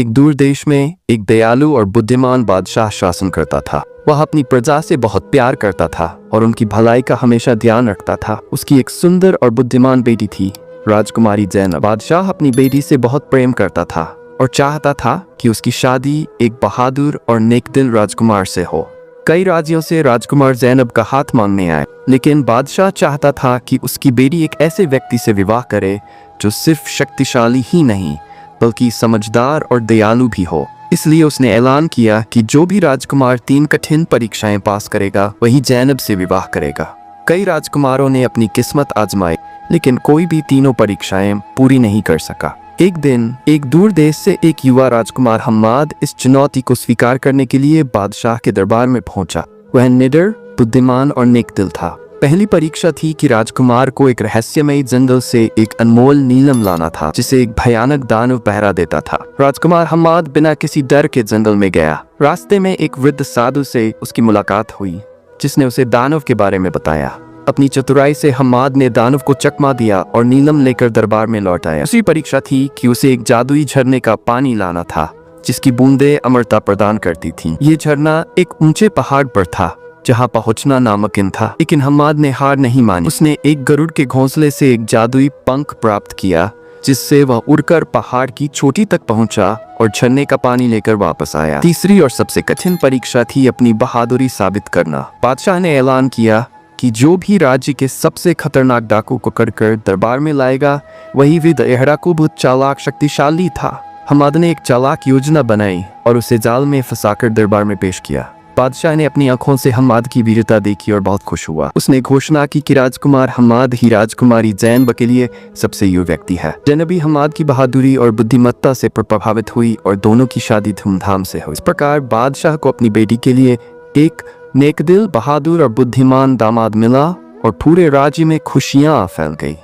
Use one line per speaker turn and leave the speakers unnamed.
एक दूर देश में एक दयालु और बुद्धिमान बादशाह शासन करता था। वह अपनी प्रजा से बहुत प्यार करता था और उनकी भलाई का हमेशा ध्यान रखता था। उसकी एक सुंदर और बुद्धिमान बेटी थी, राजकुमारी ज़ैनब। बादशाह अपनी बेटी से बहुत प्रेम करता था और चाहता था कि उसकी शादी एक बहादुर और नेकदिल राजकुमार से हो। कई राज्यों से राजकुमार ज़ैनब का हाथ मांगने आए, लेकिन बादशाह चाहता था कि उसकी बेटी एक ऐसे व्यक्ति से विवाह करे जो सिर्फ शक्तिशाली ही नहीं बल्कि समझदार और दयालु भी हो। इसलिए उसने ऐलान किया कि जो भी राजकुमार 3 कठिन परीक्षाएं पास करेगा वही ज़ैनब से विवाह करेगा। कई राजकुमारों ने अपनी किस्मत आजमाई, लेकिन कोई भी तीनों परीक्षाएं पूरी नहीं कर सका। एक दिन एक दूर देश से एक युवा राजकुमार हम्माद इस चुनौती को स्वीकार करने के लिए बादशाह के दरबार में पहुंचा। वह निडर, बुद्धिमान और नेकदिल था। पहली परीक्षा थी कि राजकुमार को एक रहस्यमयी जंगल से एक अनमोल नीलम लाना था, जिसे एक भयानक दानव पहरा देता था। राजकुमार हम्माद बिना किसी डर के जंगल में गया। रास्ते में एक वृद्ध साधु से उसकी मुलाकात हुई, जिसने उसे दानव के बारे में बताया। अपनी चतुराई से हम्माद ने दानव को चकमा दिया और नीलम लेकर दरबार में लौट आया। दूसरी परीक्षा थी कि उसे एक जादुई झरने का पानी लाना था, जिसकी बूंदें अमरता प्रदान करती थीं। ये झरना एक ऊंचे पहाड़ पर था जहां पहुंचना नामुमकिन था, लेकिन हम्माद ने हार नहीं मानी। उसने एक गरुड़ के घोंसले से एक जादुई पंख प्राप्त किया, जिससे वह उड़कर पहाड़ की चोटी तक पहुंचा और झरने का पानी लेकर वापस आया। तीसरी और सबसे कठिन परीक्षा थी अपनी बहादुरी साबित करना। बादशाह ने ऐलान किया कि जो भी राज्य के सबसे खतरनाक डाकू को पकड़कर दरबार में लाएगा वही वृद्ध एहराकुब चालाक शक्तिशाली था। हम्माद ने एक चालाक योजना बनाई और उसे जाल में फंसाकर दरबार में पेश किया। बादशाह ने अपनी आंखों से हम्माद की वीरता देखी और बहुत खुश हुआ। उसने घोषणा की कि राजकुमार हम्माद ही राजकुमारी ज़ैनब के लिए सबसे योग्य व्यक्ति है। ज़ैनब भी हम्माद की बहादुरी और बुद्धिमत्ता से प्रभावित हुई और दोनों की शादी धूमधाम से हुई। इस प्रकार बादशाह को अपनी बेटी के लिए एक नेकदिल, बहादुर और बुद्धिमान दामाद मिला और पूरे राज्य में खुशियां फैल गई।